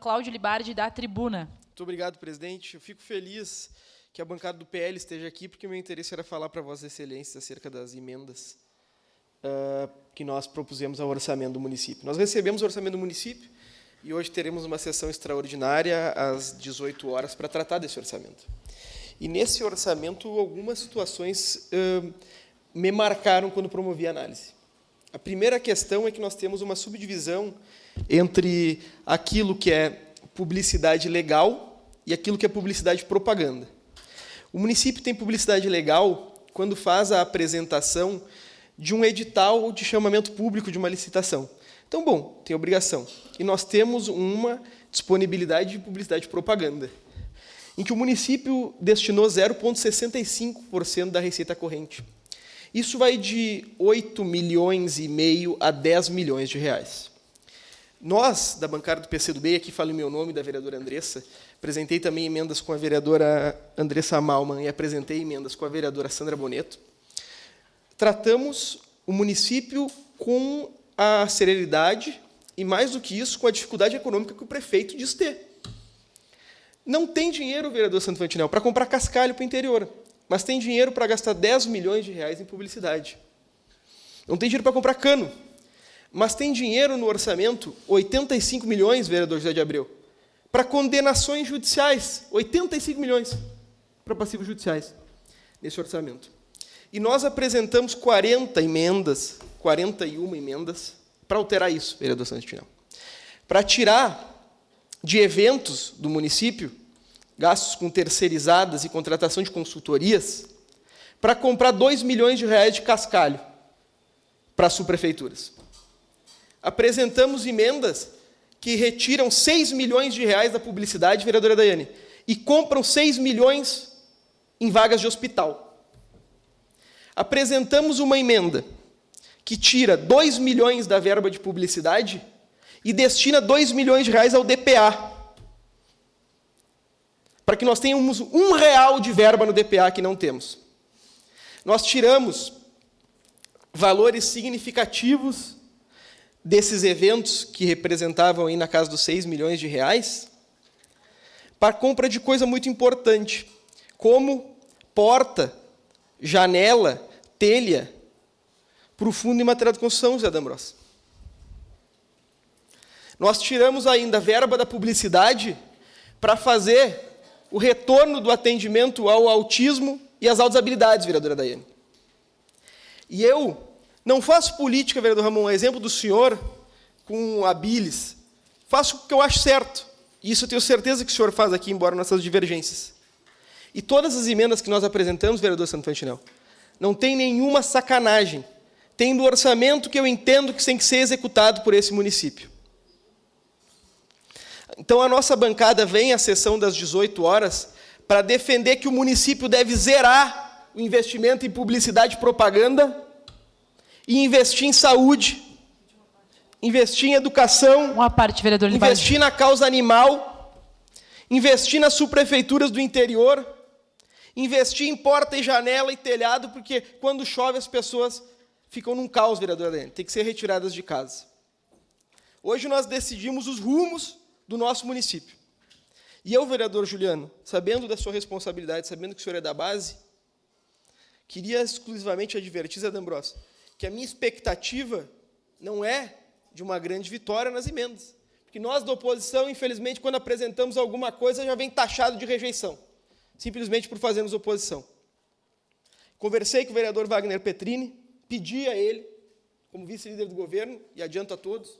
Cláudio Libardi, da Tribuna. Muito obrigado, presidente. Eu fico feliz que a bancada do PL esteja aqui, porque o meu interesse era falar para Vossas Excelências acerca das emendas que nós propusemos ao orçamento do município. Nós recebemos o orçamento do município e hoje teremos uma sessão extraordinária às 18 horas para tratar desse orçamento. E, nesse orçamento, algumas situações me marcaram quando promovi a análise. A primeira questão é que nós temos uma subdivisão entre aquilo que é publicidade legal e aquilo que é publicidade propaganda. O município tem publicidade legal quando faz a apresentação de um edital de chamamento público de uma licitação. Então, bom, tem obrigação. E nós temos uma disponibilidade de publicidade propaganda, em que o município destinou 0,65% da receita corrente. Isso vai de 8,5 milhões a 10 milhões de reais. Nós, da bancada do PCdoB, aqui falo em meu nome, da vereadora Andressa, apresentei também emendas com a vereadora Andressa Malman e apresentei emendas com a vereadora Sandra Boneto. Tratamos o município com a serenidade e, mais do que isso, com a dificuldade econômica que o prefeito diz ter. Não tem dinheiro, vereador Santo Fantinel, para comprar cascalho para o interior, mas tem dinheiro para gastar 10 milhões de reais em publicidade. Não tem dinheiro para comprar cano, mas tem dinheiro no orçamento, 85 milhões, vereador José de Abreu, para condenações judiciais, 85 milhões para passivos judiciais, nesse orçamento. E nós apresentamos 41 emendas para alterar isso, vereador Santinel. Para tirar de eventos do município, gastos com terceirizadas e contratação de consultorias, para comprar 2 milhões de reais de cascalho para as subprefeituras. Apresentamos emendas que retiram 6 milhões de reais da publicidade, vereadora Daiane, e compram 6 milhões em vagas de hospital. Apresentamos uma emenda que tira 2 milhões da verba de publicidade e destina 2 milhões de reais ao DPA, para que nós tenhamos R$1 de verba no DPA que não temos. Nós tiramos valores significativos desses eventos, que representavam aí na casa dos 6 milhões de reais, para compra de coisa muito importante, como porta, janela, telha, para o Fundo de Material de Construção, José D'Ambrosio. Nós tiramos ainda a verba da publicidade para fazer o retorno do atendimento ao autismo e às altas habilidades, vereadora Daiane. E eu não faço política, vereador Ramon, a exemplo do senhor, com a bilis. Faço o que eu acho certo. E isso eu tenho certeza que o senhor faz aqui, embora nossas divergências. E todas as emendas que nós apresentamos, vereador Santo Fantinel, não tem nenhuma sacanagem. Tem do orçamento que eu entendo que tem que ser executado por esse município. Então, a nossa bancada vem à sessão das 18 horas para defender que o município deve zerar o investimento em publicidade e propaganda e investir em saúde, investir em educação, Uma parte, vereador Libardi. investir na causa animal, investir nas subprefeituras do interior, investir em porta e janela e telhado, porque quando chove as pessoas ficam num caos, vereador Adriano, tem que ser retiradas de casa. Hoje nós decidimos os rumos do nosso município. E eu, vereador Juliano, sabendo da sua responsabilidade, sabendo que o senhor é da base, queria exclusivamente advertir, Zé D'Ambrosio, que a minha expectativa não é de uma grande vitória nas emendas. Porque nós, da oposição, infelizmente, quando apresentamos alguma coisa, já vem taxado de rejeição, simplesmente por fazermos oposição. Conversei com o vereador Wagner Petrini, pedi a ele, como vice-líder do governo, e adianto a todos,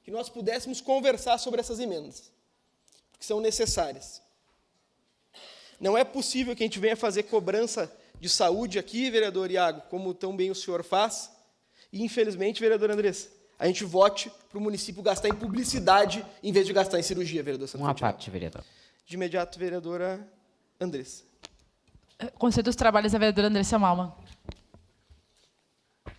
que nós pudéssemos conversar sobre essas emendas, que são necessárias. Não é possível que a gente venha fazer cobrança de saúde aqui, vereador Iago, como tão bem o senhor faz, e, infelizmente, vereador Andressa, a gente vote para o município gastar em publicidade em vez de gastar em cirurgia, vereador Santo Uma Fantinel. parte, vereador. De imediato, vereadora Andressa. Conselho dos Trabalhos, a vereadora Andressa Malman.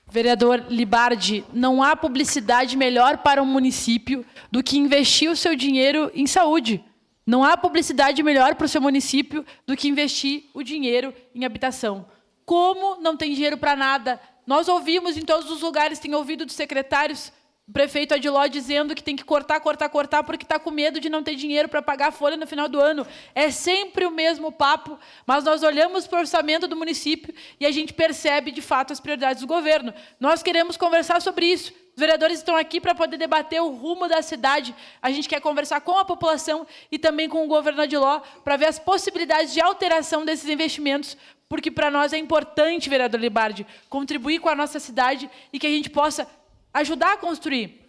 Vereador Libardi, não há publicidade melhor para um município do que investir o seu dinheiro em saúde. Não há publicidade melhor para o seu município do que investir o dinheiro em habitação. Como não tem dinheiro para nada? Nós ouvimos em todos os lugares, tem ouvido dos secretários O prefeito Adiló dizendo que tem que cortar, porque está com medo de não ter dinheiro para pagar a folha no final do ano. É sempre o mesmo papo, mas nós olhamos para o orçamento do município e a gente percebe, de fato, as prioridades do governo. Nós queremos conversar sobre isso. Os vereadores estão aqui para poder debater o rumo da cidade. A gente quer conversar com a população e também com o governo Adiló para ver as possibilidades de alteração desses investimentos, porque para nós é importante, vereador Libardi, contribuir com a nossa cidade e que a gente possa ajudar a construir.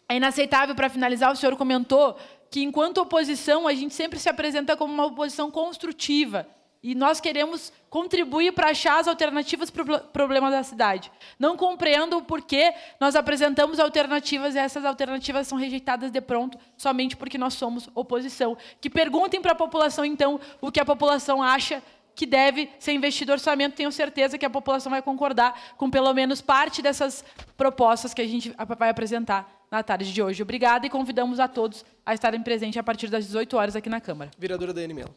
É inaceitável, para finalizar, o senhor comentou que, enquanto oposição, a gente sempre se apresenta como uma oposição construtiva. E nós queremos contribuir para achar as alternativas para o problema da cidade. Não compreendo o porquê nós apresentamos alternativas e essas alternativas são rejeitadas de pronto, somente porque nós somos oposição. Que perguntem para a população, então, o que a população acha que deve ser investido orçamento. Tenho certeza que a população vai concordar com pelo menos parte dessas propostas que a gente vai apresentar na tarde de hoje. Obrigada e convidamos a todos a estarem presentes a partir das 18 horas aqui na Câmara. Vereadora Daiane Mello.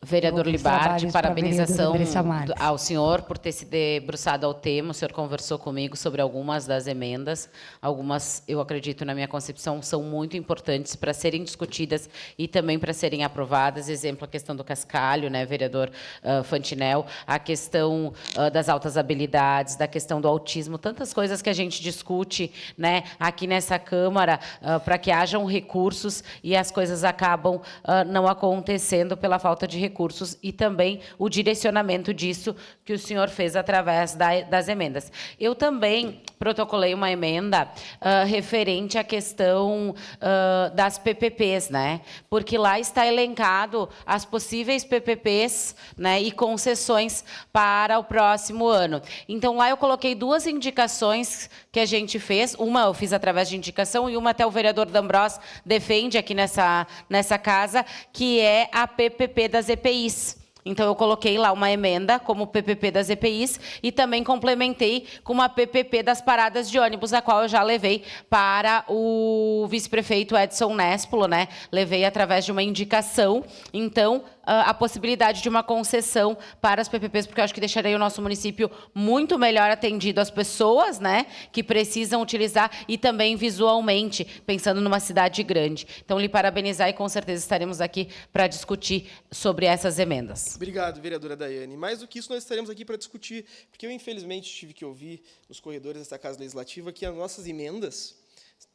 Vereador Libardi, parabenização ao senhor por ter se debruçado ao tema. O senhor conversou comigo sobre algumas das emendas. Algumas, eu acredito, na minha concepção, são muito importantes para serem discutidas e também para serem aprovadas. Exemplo, a questão do cascalho, né, vereador Fantinel, a questão das altas habilidades, da questão do autismo, tantas coisas que a gente discute, né, aqui nessa Câmara para que hajam recursos e as coisas acabam não acontecendo pela falta de recursos e também o direcionamento disso que o senhor fez através das emendas. Eu também protocolei uma emenda referente à questão das PPPs, né? Porque lá está elencado as possíveis PPPs, né, e concessões para o próximo ano. Então, lá eu coloquei duas indicações que a gente fez. Uma eu fiz através de indicação e uma até o vereador D'Ambrós defende aqui nessa casa, que é a PPP das EPIs. Então, eu coloquei lá uma emenda como PPP das EPIs e também complementei com uma PPP das paradas de ônibus, a qual eu já levei para o vice-prefeito Edson Nespolo, né? Levei através de uma indicação. Então, a possibilidade de uma concessão para as PPPs, porque eu acho que deixaria o nosso município muito melhor atendido às pessoas, né, que precisam utilizar e também visualmente, pensando numa cidade grande. Então, lhe parabenizar e com certeza estaremos aqui para discutir sobre essas emendas. Obrigado, vereadora Daiane. Mais do que isso, nós estaremos aqui para discutir, porque eu, infelizmente, tive que ouvir nos corredores desta Casa Legislativa que as nossas emendas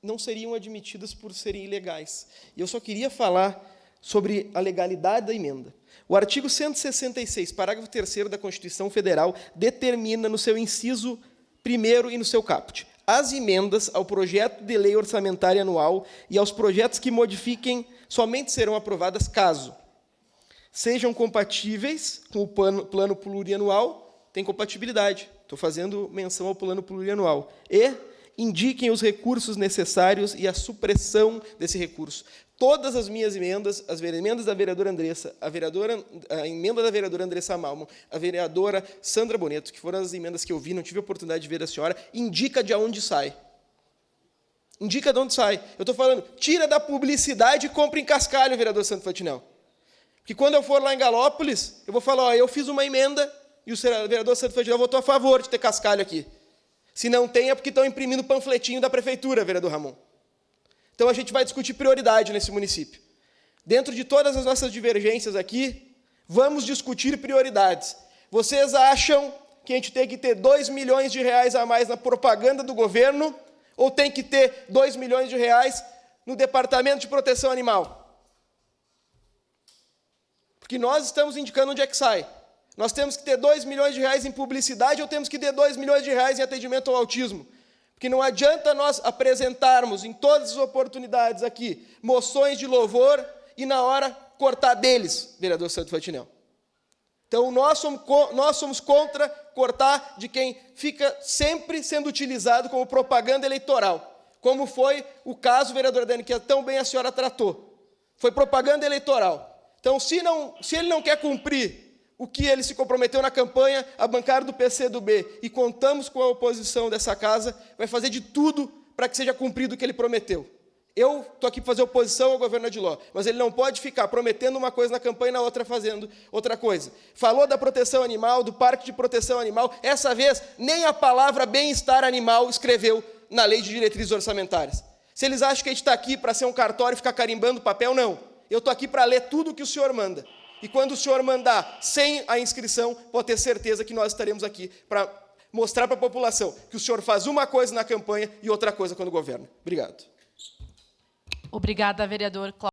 não seriam admitidas por serem ilegais. E eu só queria falar sobre a legalidade da emenda. O artigo 166, parágrafo 3º da Constituição Federal, determina no seu inciso 1º e no seu caput: as emendas ao projeto de lei orçamentária anual e aos projetos que modifiquem somente serão aprovadas caso sejam compatíveis com o plano plurianual, tem compatibilidade, estou fazendo menção ao plano plurianual, e indiquem os recursos necessários e a supressão desse recurso. Todas as minhas emendas, as emendas da vereadora Andressa, a emenda da vereadora Andressa Malman, a vereadora Sandra Boneto, que foram as emendas que eu vi, não tive a oportunidade de ver a senhora, indica de onde sai. Indica de onde sai. Eu estou falando, tira da publicidade e compra em cascalho, vereador Santo Fantinel. Porque quando eu for lá em Galópolis, eu vou falar, ó, eu fiz uma emenda e o vereador Santo Fantinel votou a favor de ter cascalho aqui. Se não tem, é porque estão imprimindo panfletinho da prefeitura, vereador Ramon. Então, a gente vai discutir prioridade nesse município. Dentro de todas as nossas divergências aqui, vamos discutir prioridades. Vocês acham que a gente tem que ter 2 milhões de reais a mais na propaganda do governo ou tem que ter 2 milhões de reais no Departamento de Proteção Animal? Porque nós estamos indicando onde é que sai. Nós temos que ter 2 milhões de reais em publicidade ou temos que ter 2 milhões de reais em atendimento ao autismo? Porque não adianta nós apresentarmos em todas as oportunidades aqui moções de louvor e, na hora, cortar deles, vereador Santo Fantinel. Então, nós somos contra cortar de quem fica sempre sendo utilizado como propaganda eleitoral, como foi o caso, vereadora Dani, que tão bem a senhora tratou. Foi propaganda eleitoral. Então, se ele não quer cumprir o que ele se comprometeu na campanha, a bancada do PCdoB, e contamos com a oposição dessa casa, vai fazer de tudo para que seja cumprido o que ele prometeu. Eu estou aqui para fazer oposição ao governo Adiló, mas ele não pode ficar prometendo uma coisa na campanha e na outra fazendo outra coisa. Falou da proteção animal, do parque de proteção animal, essa vez nem a palavra bem-estar animal escreveu na lei de diretrizes orçamentárias. Se eles acham que a gente está aqui para ser um cartório e ficar carimbando papel, não. Eu estou aqui para ler tudo o que o senhor manda. E quando o senhor mandar sem a inscrição, pode ter certeza que nós estaremos aqui para mostrar para a população que o senhor faz uma coisa na campanha e outra coisa quando governa. Obrigado. Obrigada, vereador Cláudio.